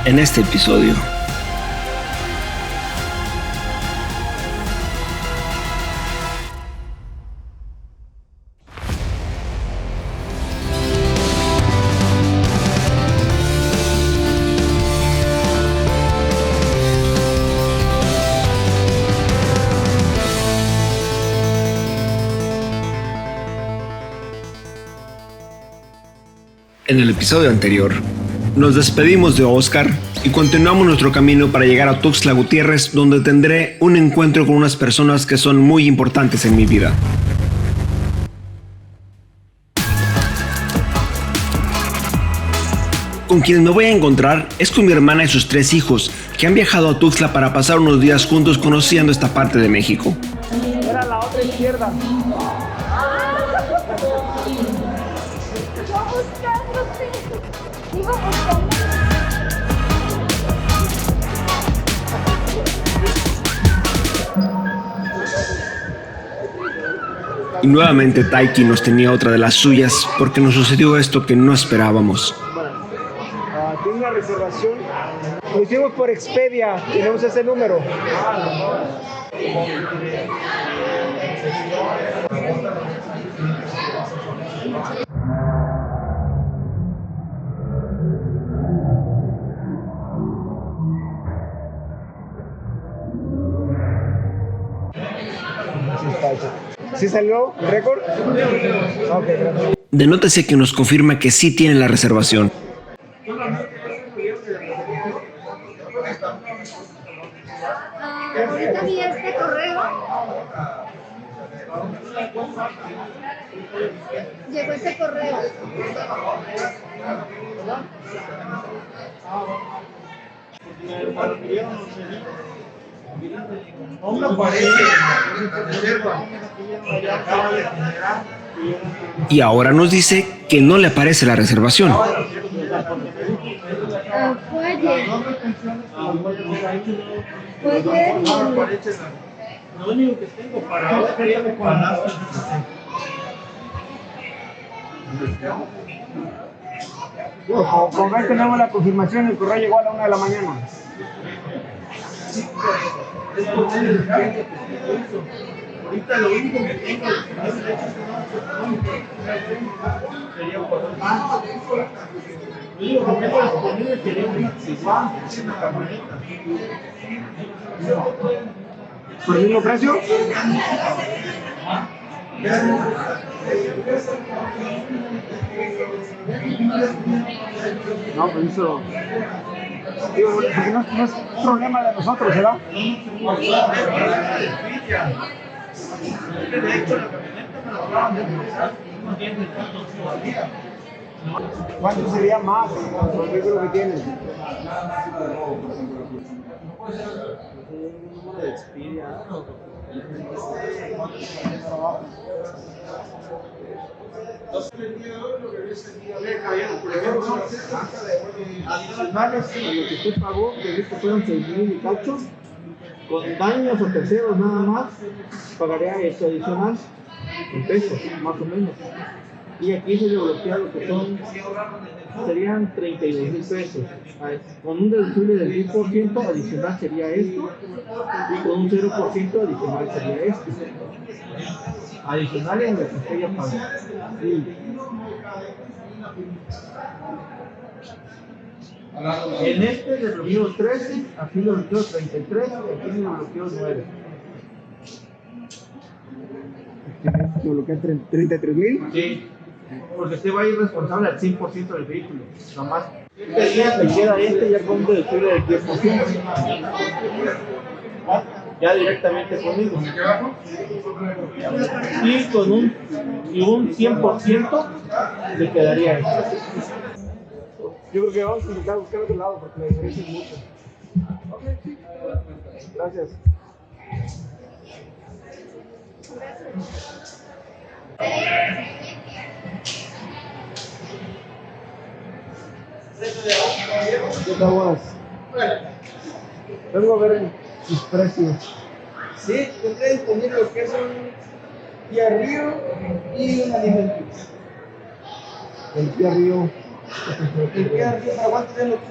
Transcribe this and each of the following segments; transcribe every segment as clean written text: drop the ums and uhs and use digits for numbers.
en este episodio. En el episodio anterior, nos despedimos de Oscar y continuamos nuestro camino para llegar a Tuxtla Gutiérrez, donde tendré un encuentro con unas personas que son muy importantes en mi vida. Con quien me voy a encontrar es con mi hermana y sus 3 hijos, que han viajado a Tuxtla para pasar unos días juntos conociendo esta parte de México. Era la otra izquierda. Y nuevamente Taiki nos tenía otra de las suyas porque nos sucedió esto que no esperábamos. Tiene una reservación. Lo hicimos por Expedia. Tenemos ese número. ¿Sí salió récord? Ok, gracias. Denótese que nos confirma que sí tiene la reservación. Ahorita vi este correo. Llegó ese correo. Y ahora nos dice que no le aparece la reservación. Fue ayer. Fue ayer. Lo único que tengo para hoy es para con ahí tenemos la confirmación, el correo llegó a la 1 de la mañana. Ahorita lo único que tengo sería por lo único que tengo disponible sería una camioneta. ¿Por el mismo precio? No, pues eso. Digo, porque no es problema de nosotros, ¿verdad? De hecho, la camioneta me la acaban de empezar. No tiene tantos todavía. ¿Cuánto sería más por el libro que tienes? Adicionales a lo que usted pagó, que esto fueron 6,000 y cacho, con daños o terceros nada más, pagaría esto adicional en pesos, más o menos. Y aquí se le bloquea lo que serían 32,000 pesos. Con un deducible del 10% adicional sería esto, y con un 0% adicional sería esto. Adicional en lo que usted ya pagó. Sí. En este le bloqueo 13, aquí le bloqueo 33 y aquí le bloqueo 9. ¿Le bloquea 33,000? Sí. Porque usted va a ir responsable al 100% del vehículo. Nomás 7 días le queda ya con un deducible del 10%. Ya directamente conmigo. Y con un 100% le quedaría esto. Yo creo que vamos a intentar buscar otro lado porque la diferencia es mucho. Ok, sí. Gracias. ¿Qué tal, buenas? Vengo a ver sus precios. Sí, tendré disponible lo que es un Kia Rio y una Nissan Kicks. El Kia Rio. ¿Para cuánto tiene lo que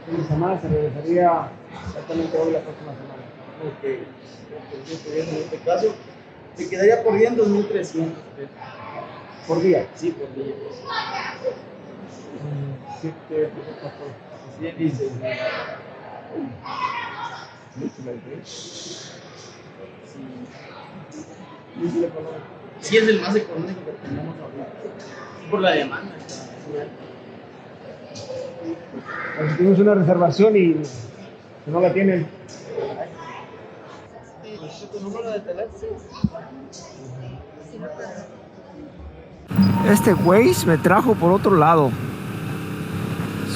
fin de semana se regresaría exactamente hoy la próxima semana. Ok. Perfecto, bien, en este caso, se quedaría por bien 2.300 pesos. ¿Por día? Sí, por día. 7 por 14. 116 mil. Sí, es el más económico que tenemos ahorita. Por la demanda. Si tienes una reservación y si no la tienen. ¿Tu número de teléfono? Este Waze me trajo por otro lado.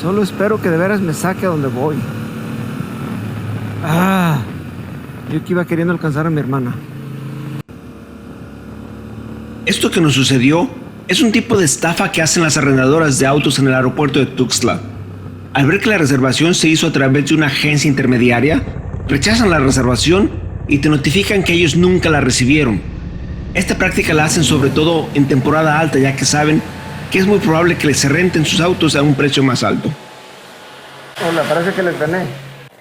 Solo espero que de veras me saque a donde voy. Yo que iba queriendo alcanzar a mi hermana. Esto que nos sucedió es un tipo de estafa que hacen las arrendadoras de autos en el aeropuerto de Tuxtla. Al ver que la reservación se hizo a través de una agencia intermediaria, rechazan la reservación y te notifican que ellos nunca la recibieron. Esta práctica la hacen sobre todo en temporada alta, ya que saben que es muy probable que les se renten sus autos a un precio más alto. Hola, parece que les gané.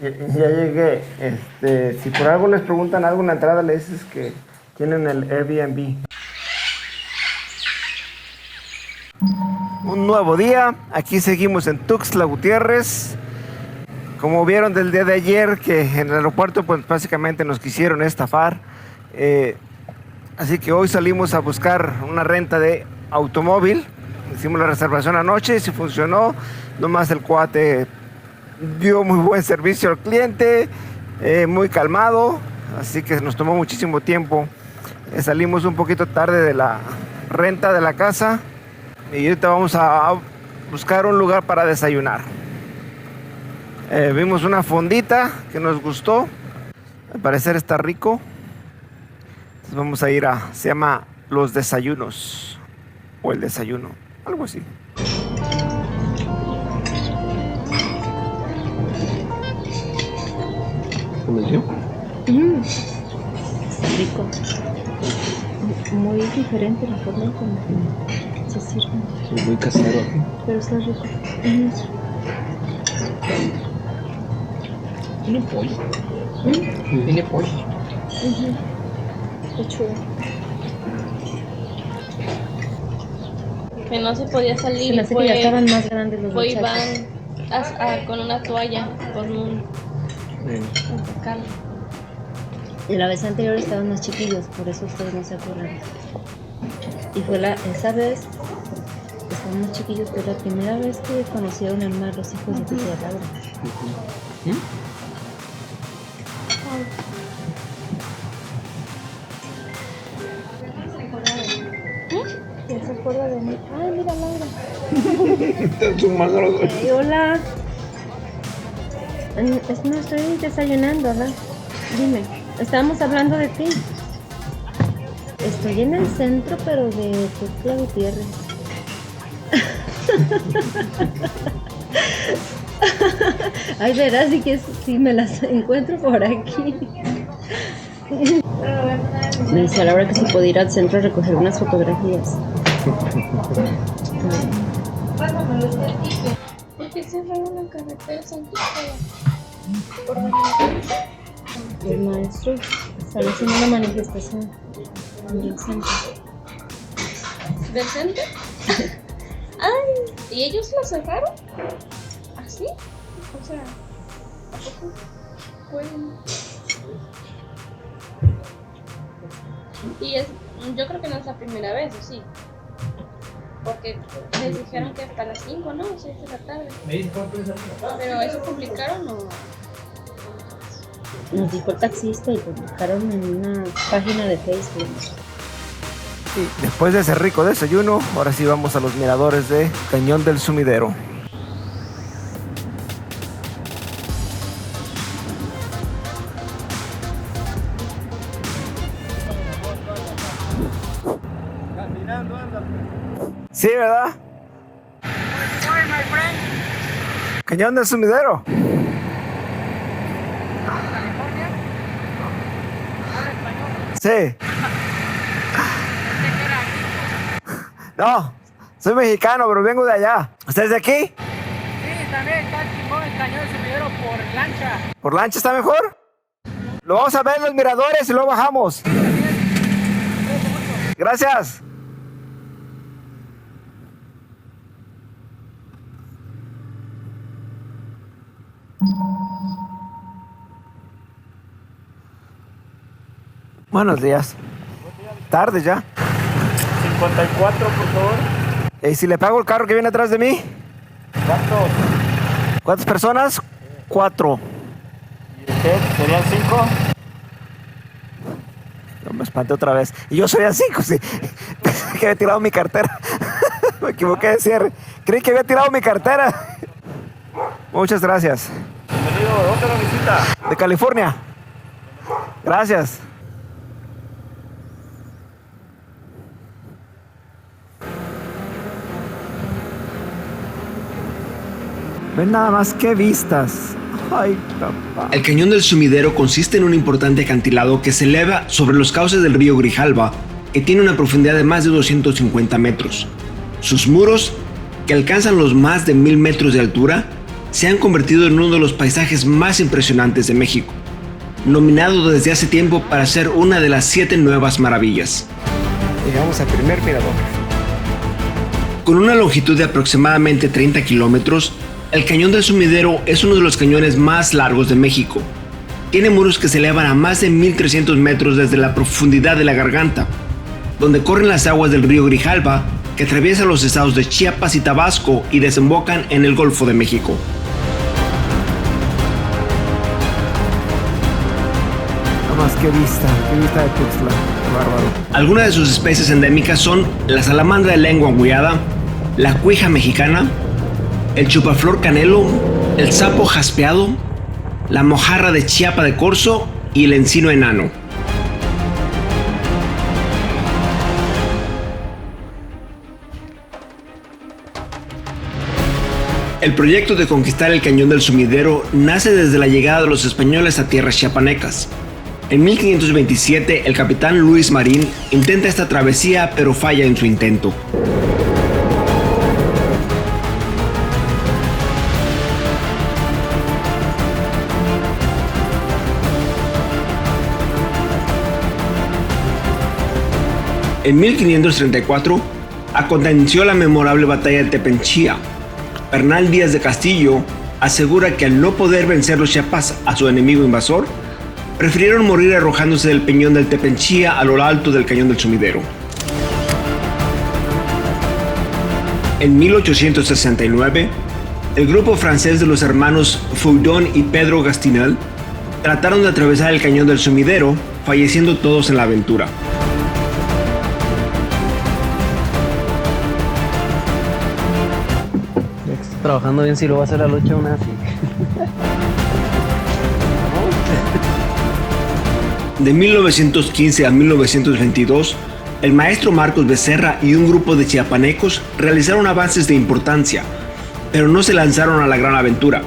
Ya llegué. Si por algo les preguntan algo en la entrada, le dices que tienen el Airbnb. Un nuevo día, aquí seguimos en Tuxtla Gutiérrez. Como vieron del día de ayer, que en el aeropuerto pues básicamente nos quisieron estafar. Así que hoy salimos a buscar una renta de automóvil. Hicimos la reservación anoche, sí funcionó. Nomás el cuate dio muy buen servicio al cliente, muy calmado. Así que nos tomó muchísimo tiempo. Salimos un poquito tarde de la renta de la casa. Y ahorita vamos a buscar un lugar para desayunar. Vimos una fondita que nos gustó. Al parecer está rico. Entonces vamos a ir se llama Los Desayunos. O El Desayuno. Algo así. ¿Convenció? Rico. Muy diferente la forma en como se sirve. Es muy casero. Pero está rico. Tiene pollo. Tiene pollo. Qué chulo. Que no se podía salir. Se me hace que ya estaban más grandes los muchachos. Iván con una toalla, con un carro. Y la vez anterior estaban más chiquillos, por eso ustedes no se acuerdan. Y fue esa vez, estaban más chiquillos, pero la primera vez que conocieron al mar los hijos de tía Laura. ¿Quién se acuerda de mí? Ay, mira, Laura. Hey, hola. No estoy desayunando, ¿verdad? Dime, estábamos hablando de ti. Estoy en el centro, pero de Tuxtla Gutiérrez. Ay, verás, sí que si me las encuentro por aquí. Me dice a Laura que se puede ir al centro a recoger unas fotografías. ¿Por qué cerraron la carretera San Cristóbal? Los maestros están haciendo una manifestación en el centro. ¿Del centro? Ay, ¿y ellos la cerraron? ¿Así? O sea, ¿a poco pueden? Y yo creo que no es la primera vez, ¿o sí? Porque les dijeron que hasta las 5, ¿no? 6 de la tarde. ¿Pero eso publicaron o...? Nos dijo el taxista y publicaron en una página de Facebook. Y después de ese rico desayuno, ahora sí vamos a los miradores de Cañón del Sumidero. Sí, ¿verdad? Cañón del Sumidero. Sí. No, soy mexicano, pero vengo de allá. ¿Usted es de aquí? Sí. también está chingón el Cañón del Sumidero por lancha. ¿Por lancha está mejor? Lo vamos a ver en los miradores y luego bajamos. Gracias. Buenos días. Tarde ya. 54, por favor. ¿Y si le pago el carro que viene atrás de mí? ¿Cuántos? ¿Cuántas personas? 4. ¿Y usted? ¿Serían 5? No me espanté otra vez. Y yo soy a 5, sí. Pensé que había tirado mi cartera. Me equivoqué de cierre. Creí que había tirado mi cartera. Muchas gracias. Bienvenido. ¿De dónde lo visita? De California. Gracias. Ven nada más qué vistas. Ay, papá. El Cañón del Sumidero consiste en un importante acantilado que se eleva sobre los cauces del río Grijalva, que tiene una profundidad de más de 250 metros. Sus muros, que alcanzan los más de 1000 metros de altura, se han convertido en uno de los paisajes más impresionantes de México, nominado desde hace tiempo para ser una de las 7 nuevas maravillas. Llegamos al primer mirador. Con una longitud de aproximadamente 30 kilómetros, el Cañón del Sumidero es uno de los cañones más largos de México. Tiene muros que se elevan a más de 1300 metros desde la profundidad de la garganta, donde corren las aguas del río Grijalva, que atraviesa los estados de Chiapas y Tabasco y desembocan en el Golfo de México. Nada más qué vista de Tuxtla. Qué bárbaro. Algunas de sus especies endémicas son la salamandra de lengua agullada, la cuija mexicana, el chupaflor canelo, el sapo jaspeado, la mojarra de Chiapa de Corzo y el encino enano. El proyecto de conquistar el Cañón del Sumidero nace desde la llegada de los españoles a tierras chiapanecas. En 1527, el capitán Luis Marín intenta esta travesía, pero falla en su intento. En 1534, aconteció la memorable batalla de Tepenchía. Bernal Díaz de Castillo asegura que al no poder vencer los chiapas a su enemigo invasor, prefirieron morir arrojándose del peñón del Tepenchía a lo alto del Cañón del Sumidero. En 1869, el grupo francés de los hermanos Foudon y Pedro Gastinel trataron de atravesar el Cañón del Sumidero, falleciendo todos en la aventura. Trabajando bien si lo va a hacer la lucha aún así. De 1915 a 1922, el maestro Marcos Becerra y un grupo de chiapanecos realizaron avances de importancia, pero no se lanzaron a la gran aventura.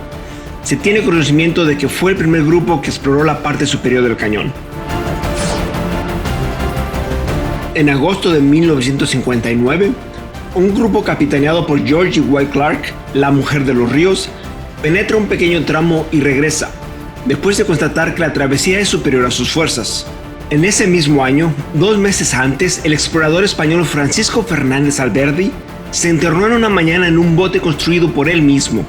Se tiene conocimiento de que fue el primer grupo que exploró la parte superior del cañón. En agosto de 1959, un grupo capitaneado por Georgie White Clark, la mujer de los ríos, penetra un pequeño tramo y regresa, después de constatar que la travesía es superior a sus fuerzas. En ese mismo año, 2 meses antes, el explorador español Francisco Fernández Alberdi se internó en una mañana en un bote construido por él mismo.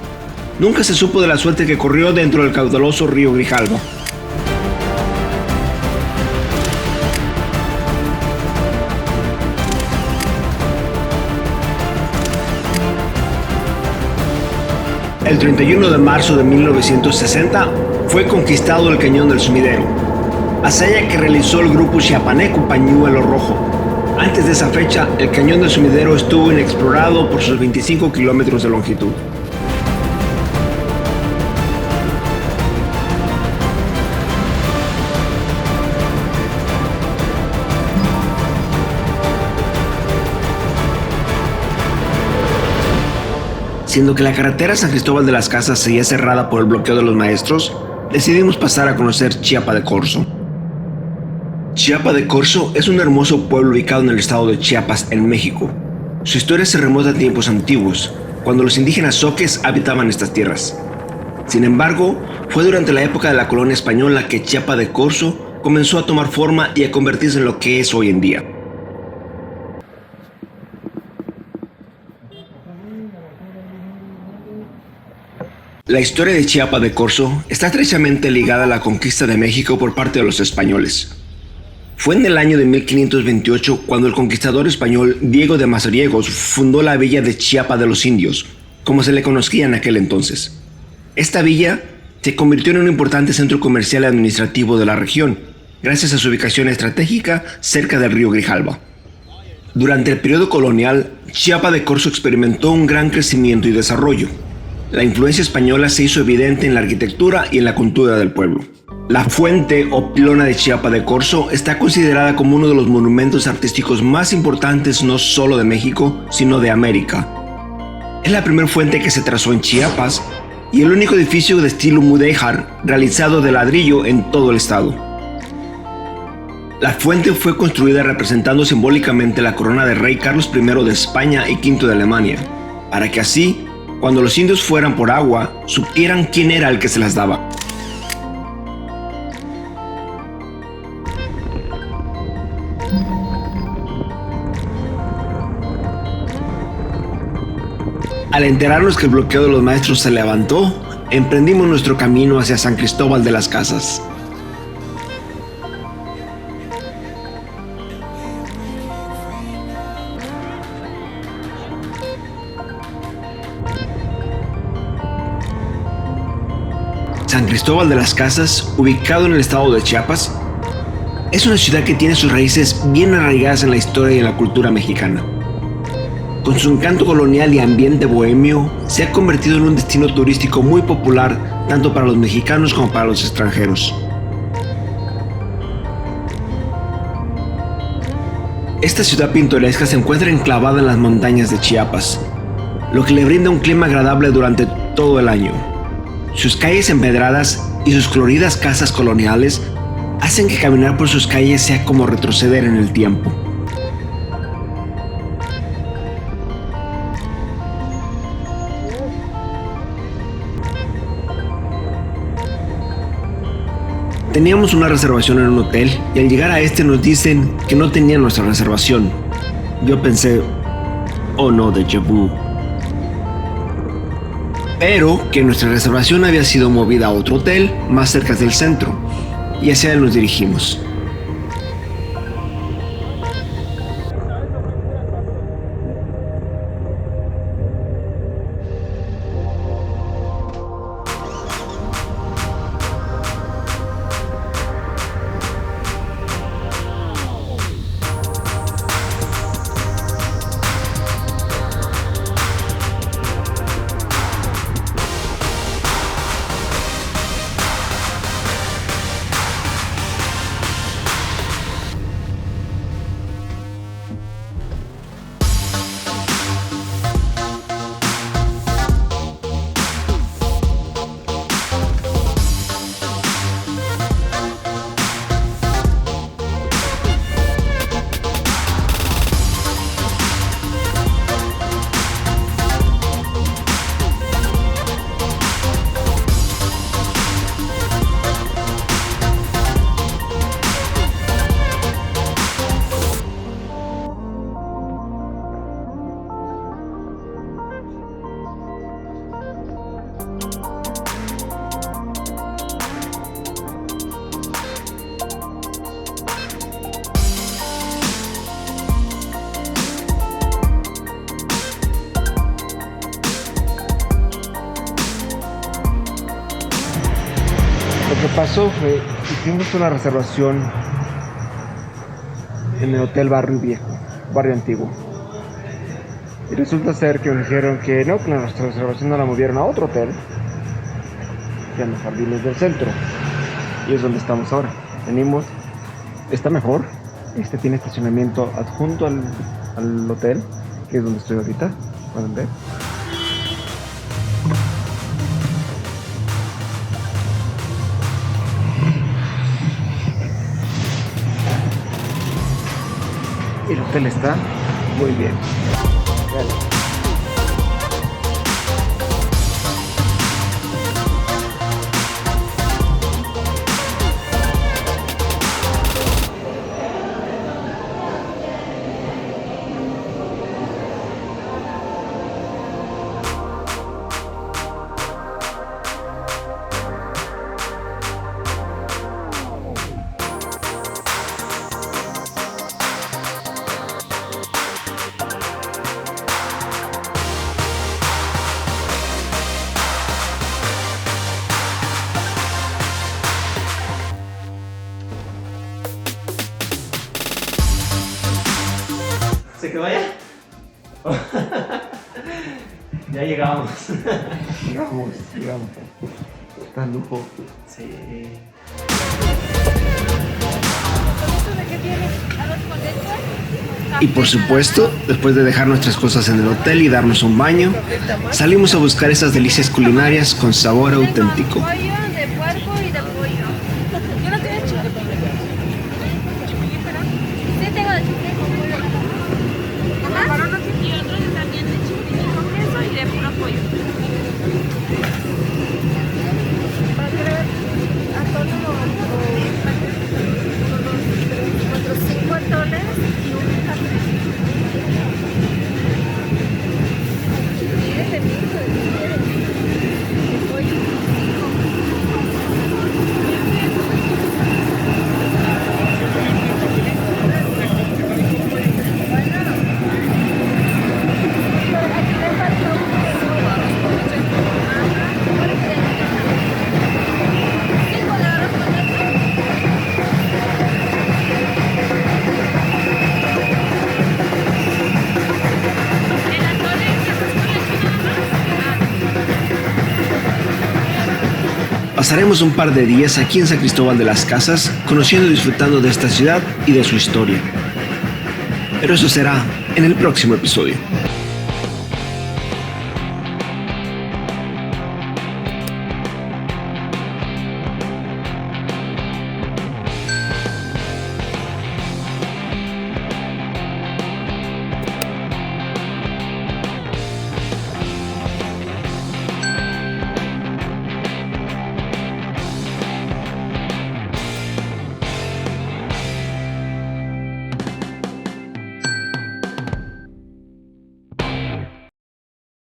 Nunca se supo de la suerte que corrió dentro del caudaloso río Grijalva. El 31 de marzo de 1960 fue conquistado el Cañón del Sumidero, hazaña que realizó el grupo chiapaneco Pañuelo Rojo. Antes de esa fecha, el Cañón del Sumidero estuvo inexplorado por sus 25 kilómetros de longitud. Siendo que la carretera San Cristóbal de las Casas seguía cerrada por el bloqueo de los maestros, decidimos pasar a conocer Chiapa de Corzo. Chiapa de Corzo es un hermoso pueblo ubicado en el estado de Chiapas, en México. Su historia se remonta a tiempos antiguos, cuando los indígenas zoques habitaban estas tierras. Sin embargo, fue durante la época de la colonia española que Chiapa de Corzo comenzó a tomar forma y a convertirse en lo que es hoy en día. La historia de Chiapa de Corzo está estrechamente ligada a la conquista de México por parte de los españoles. Fue en el año de 1528 cuando el conquistador español Diego de Mazariegos fundó la villa de Chiapa de los Indios, como se le conocía en aquel entonces. Esta villa se convirtió en un importante centro comercial y administrativo de la región, gracias a su ubicación estratégica cerca del río Grijalva. Durante el periodo colonial, Chiapa de Corzo experimentó un gran crecimiento y desarrollo. La influencia española se hizo evidente en la arquitectura y en la cultura del pueblo. La fuente o pilona de Chiapa de Corzo está considerada como uno de los monumentos artísticos más importantes no solo de México, sino de América. Es la primera fuente que se trazó en Chiapas y el único edificio de estilo mudéjar realizado de ladrillo en todo el estado. La fuente fue construida representando simbólicamente la corona de rey Carlos I de España y V de Alemania, para que así, cuando los indios fueran por agua, supieran quién era el que se las daba. Al enterarnos que el bloqueo de los maestros se levantó, emprendimos nuestro camino hacia San Cristóbal de las Casas. San Cristóbal de las Casas, ubicado en el estado de Chiapas, es una ciudad que tiene sus raíces bien arraigadas en la historia y en la cultura mexicana. Con su encanto colonial y ambiente bohemio, se ha convertido en un destino turístico muy popular tanto para los mexicanos como para los extranjeros. Esta ciudad pintoresca se encuentra enclavada en las montañas de Chiapas, lo que le brinda un clima agradable durante todo el año. Sus calles empedradas y sus coloridas casas coloniales hacen que caminar por sus calles sea como retroceder en el tiempo. Teníamos una reservación en un hotel y al llegar a este nos dicen que no tenían nuestra reservación. Yo pensé, oh no, déjà vu. Pero que nuestra reservación había sido movida a otro hotel más cerca del centro y hacia él nos dirigimos. Lo que pasó fue que hicimos una reservación en el Hotel Barrio Viejo, Barrio Antiguo. Y resulta ser que nos dijeron que no, que nuestra reservación no la movieron a otro hotel, ya en los jardines del centro. Y es donde estamos ahora. Venimos, está mejor. Este tiene estacionamiento adjunto al hotel, que es donde estoy ahorita. Pueden ver. El hotel está muy bien. se vaya? Ya llegamos. Llegamos. Está lujo. Sí. Y por supuesto, después de dejar nuestras cosas en el hotel y darnos un baño, salimos a buscar esas delicias culinarias con sabor auténtico. Pollo, de puerco y de pollo. Yo no tengo chile. Sí, tengo de chile con pollo. Y otros también de chile con queso y de puro pollo. Pasaremos un par de días aquí en San Cristóbal de las Casas, conociendo y disfrutando de esta ciudad y de su historia. Pero eso será en el próximo episodio.